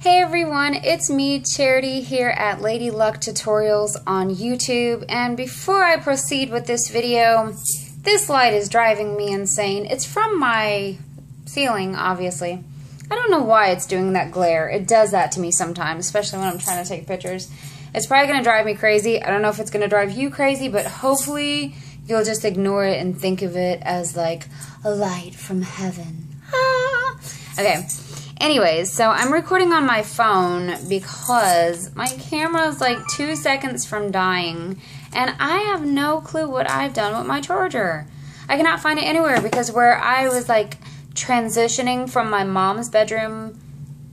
Hey everyone, it's me, Charity, here at LadyLuckTutorials on YouTube, and before I proceed with this video, this light is driving me insane. It's from my ceiling, obviously. I don't know why it's doing that glare. It does that to me sometimes, especially when I'm trying to take pictures. It's probably going to drive me crazy. I don't know if it's going to drive you crazy, but hopefully you'll just ignore it and think of it as like a light from heaven. Ah! Okay. Anyways, so I'm recording on my phone because my camera is like 2 seconds from dying, and I have no clue what I've done with my charger. I cannot find it anywhere because where I was like transitioning from my mom's bedroom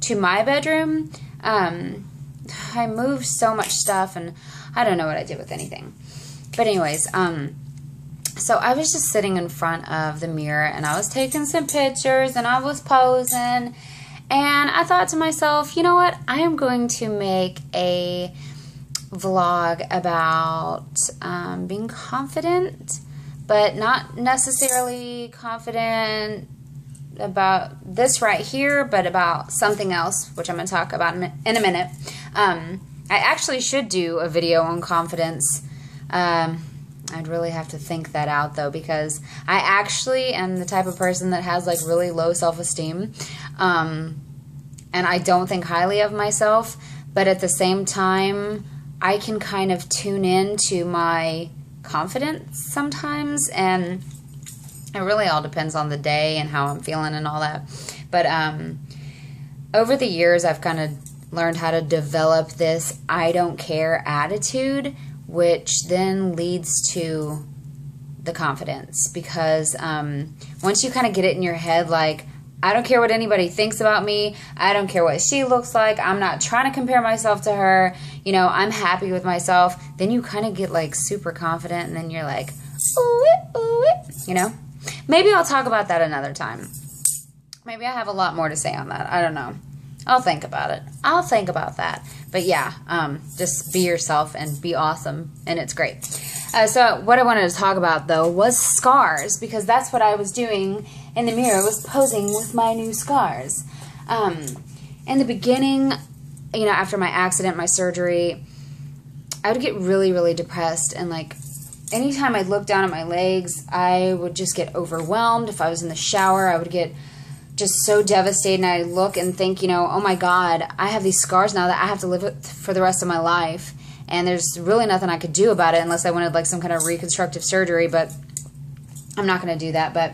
to my bedroom, I moved so much stuff and I don't know what I did with anything. But anyways, so I was just sitting in front of the mirror and I was taking some pictures and I was posing. And I thought to myself, you know what, I am going to make a vlog about being confident, but not necessarily confident about this right here, but about something else, which I'm going to talk about in a minute. I actually should do a video on confidence. I'd really have to think that out, though, because I actually am the type of person that has, like, really low self-esteem, and I don't think highly of myself, but at the same time, I can kind of tune in to my confidence sometimes, and it really all depends on the day and how I'm feeling and all that. But over the years, I've kind of learned how to develop this I don't care attitude, which then leads to the confidence, because once you kind of get it in your head, like, I don't care what anybody thinks about me, I don't care what she looks like, I'm not trying to compare myself to her, you know, I'm happy with myself, then you kind of get like super confident, and then you're like, ooh it, you know? Maybe I'll talk about that another time. Maybe I have a lot more to say on that, I don't know. I'll think about it. I'll think about that. But yeah, just be yourself and be awesome, and it's great. So what I wanted to talk about, though, was scars, because that's what I was doing in the mirror, was posing with my new scars. In the beginning, you know, after my accident, my surgery, I would get really, really depressed, and like anytime I'd look down at my legs, I would just get overwhelmed. If I was in the shower, I would get just so devastated, and I look and think, you know, oh my God, I have these scars now that I have to live with for the rest of my life, and there's really nothing I could do about it unless I wanted like some kind of reconstructive surgery, but I'm not going to do that. But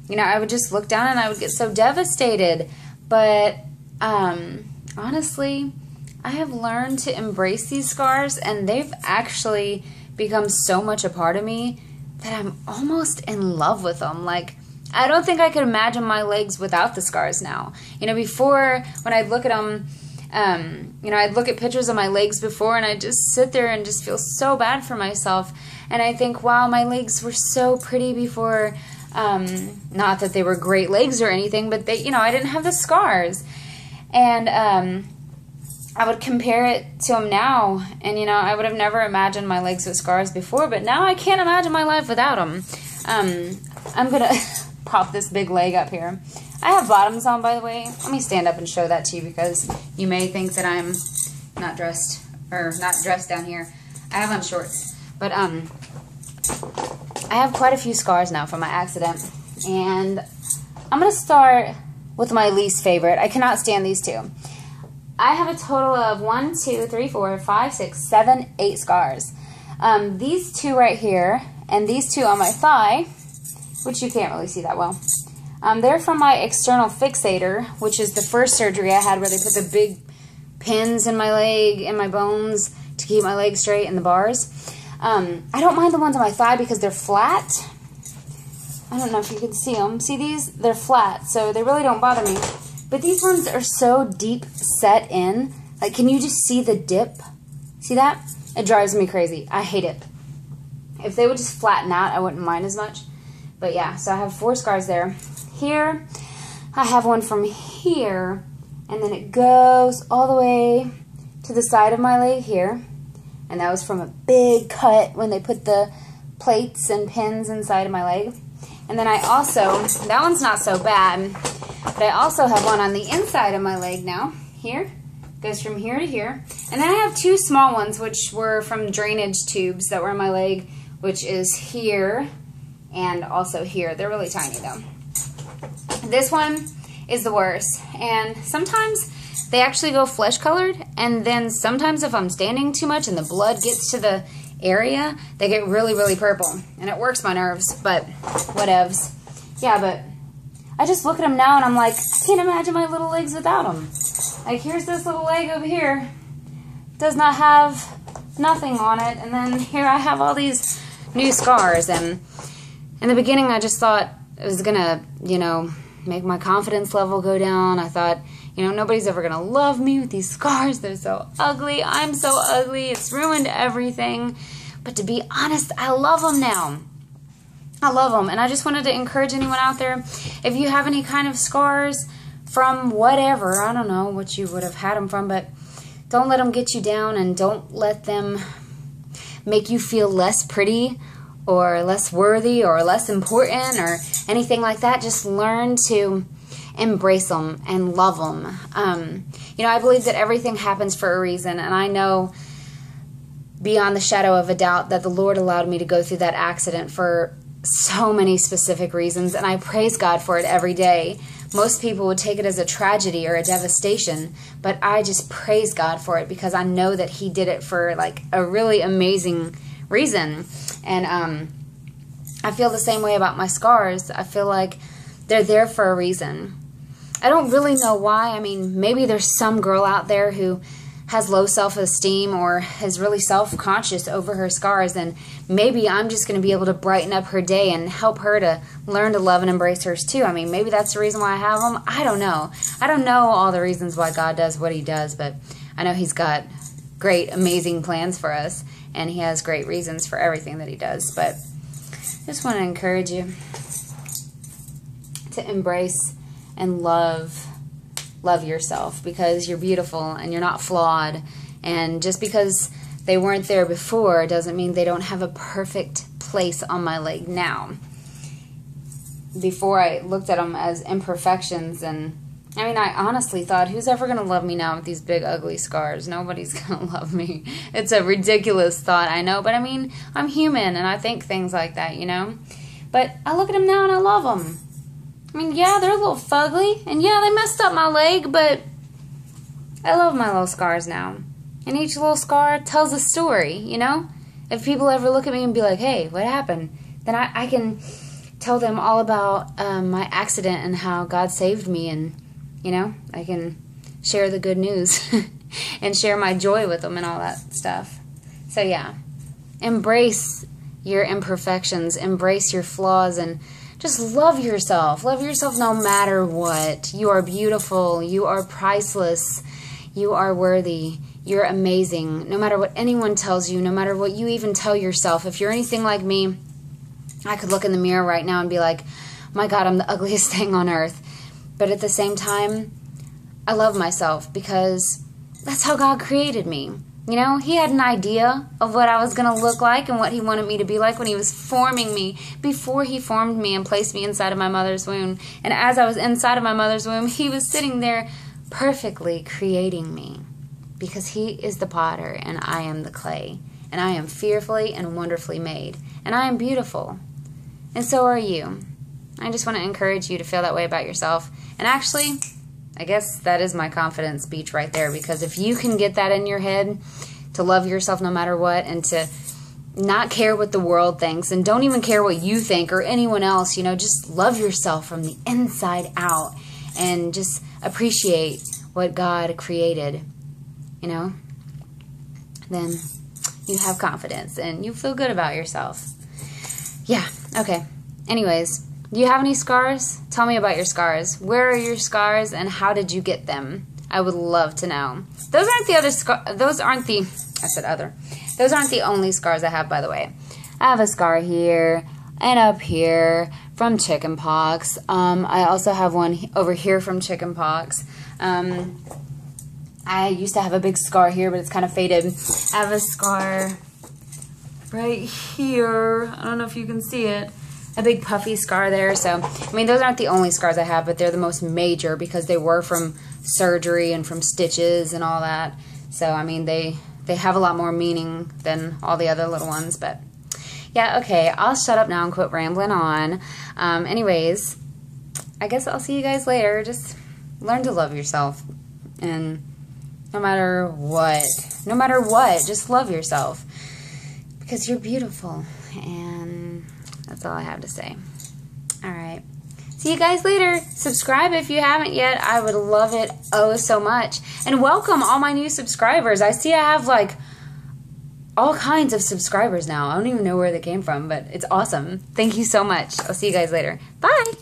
you know, I would just look down and I would get so devastated. But honestly, I have learned to embrace these scars, and they've actually become so much a part of me that I'm almost in love with them. Like, I don't think I could imagine my legs without the scars now. You know, before, when I'd look at them, you know, I'd look at pictures of my legs before, and I'd just sit there and just feel so bad for myself. And I think, wow, my legs were so pretty before. Not that they were great legs or anything, but they, you know, I didn't have the scars. And I would compare it to them now, and, you know, I would have never imagined my legs with scars before, but now I can't imagine my life without them. I'm going to prop this big leg up here. I have bottoms on, by the way. Let me stand up and show that to you, because you may think that I'm not dressed, or not dressed down here. I have on shorts. But I have quite a few scars now from my accident, and I'm going to start with my least favorite. I cannot stand these two. I have a total of 1, 2, 3, 4, 5, 6, 7, 8 scars. These two right here, and these two on my thigh, which you can't really see that well. They're from my external fixator, which is the first surgery I had, where they put the big pins in my leg, in my bones, to keep my leg straight, and the bars. I don't mind the ones on my thigh because they're flat. I don't know if you can see them. See these? They're flat, so they really don't bother me. But these ones are so deep set in. Like, can you just see the dip? See that? It drives me crazy. I hate it. If they would just flatten out, I wouldn't mind as much. But yeah, so I have 4 scars there. Here, I have one from here, and then it goes all the way to the side of my leg here. And that was from a big cut when they put the plates and pins inside of my leg. And then I also, that one's not so bad, But I also have one on the inside of my leg now. Here. Goes from here to here. And then I have two small ones, which were from drainage tubes that were in my leg, which is here and also here. They're really tiny though. This one is the worst. And sometimes they actually go flesh colored, and then sometimes if I'm standing too much and the blood gets to the area, they get really, really purple. And it works my nerves, but whatevs. Yeah, but I just look at them now and I'm like, I can't imagine my little legs without them. Like, here's this little leg over here. Does not have nothing on it. And then here I have all these new scars. And in the beginning I just thought it was gonna, you know, make my confidence level go down. I thought, you know, nobody's ever gonna love me with these scars. They're so ugly. I'm so ugly. It's ruined everything. But to be honest, I love them now. I love them. And I just wanted to encourage anyone out there, if you have any kind of scars from whatever, I don't know what you would have had them from, but don't let them get you down, and don't let them make you feel less pretty or less worthy or less important or anything like that. Just learn to embrace them and love them. You know, I believe that everything happens for a reason, and I know beyond the shadow of a doubt that the Lord allowed me to go through that accident for so many specific reasons, and I praise God for it every day. Most people would take it as a tragedy or a devastation, but I just praise God for it because I know that He did it for like a really amazing reason. And I feel the same way about my scars. I feel like they're there for a reason. I don't really know why. I mean, maybe there's some girl out there who has low self-esteem or is really self-conscious over her scars, and maybe I'm just going to be able to brighten up her day and help her to learn to love and embrace hers too. I mean, maybe that's the reason why I have them. I don't know. I don't know all the reasons why God does what He does, but I know He's got great, amazing plans for us, and He has great reasons for everything that He does. But I just want to encourage you to embrace and love yourself, because you're beautiful and you're not flawed. And just because they weren't there before doesn't mean they don't have a perfect place on my leg now. Before, I looked at them as imperfections, and I mean, I honestly thought, who's ever going to love me now with these big ugly scars? Nobody's going to love me. It's a ridiculous thought, I know, but I mean, I'm human and I think things like that, you know? But I look at them now and I love them. I mean, yeah, they're a little fugly, and yeah, they messed up my leg, but I love my little scars now. And each little scar tells a story, you know? If people ever look at me and be like, hey, what happened? Then I can tell them all about my accident and how God saved me, and, you know, I can share the good news and share my joy with them and all that stuff. So, yeah, embrace your imperfections, embrace your flaws, and just love yourself. Love yourself no matter what. You are beautiful. You are priceless. You are worthy. You're amazing. No matter what anyone tells you, no matter what you even tell yourself. If you're anything like me, I could look in the mirror right now and be like, my God, I'm the ugliest thing on earth. But at the same time, I love myself because that's how God created me. You know, He had an idea of what I was going to look like and what He wanted me to be like when He was forming me, before He formed me and placed me inside of my mother's womb. And as I was inside of my mother's womb, He was sitting there perfectly creating me, because He is the potter and I am the clay. And I am fearfully and wonderfully made. And I am beautiful. And so are you. I just want to encourage you to feel that way about yourself. And actually, I guess that is my confidence speech right there, because if you can get that in your head, to love yourself no matter what, and to not care what the world thinks, and don't even care what you think or anyone else, you know, just love yourself from the inside out, and just appreciate what God created, you know, then you have confidence and you feel good about yourself. Yeah, okay. Anyways, do you have any scars? Tell me about your scars. Where are your scars and how did you get them? I would love to know. Those aren't the other those aren't the only scars I have, by the way. I have a scar here and up here from chicken pox. I also have one over here from chicken pox. I used to have a big scar here, but it's kind of faded. I have a scar right here. I don't know if you can see it. I a big puffy scar there. So, I mean, those aren't the only scars I have, but they're the most major because they were from surgery and from stitches and all that. So, I mean, they have a lot more meaning than all the other little ones. But, yeah, okay, I'll shut up now and quit rambling on. Anyways, I guess I'll see you guys later. Just learn to love yourself. And no matter what, just love yourself. Because you're beautiful. And that's all I have to say. Alright. See you guys later. Subscribe if you haven't yet. I would love it oh so much. And welcome all my new subscribers. I see I have like all kinds of subscribers now. I don't even know where they came from, but it's awesome. Thank you so much. I'll see you guys later. Bye.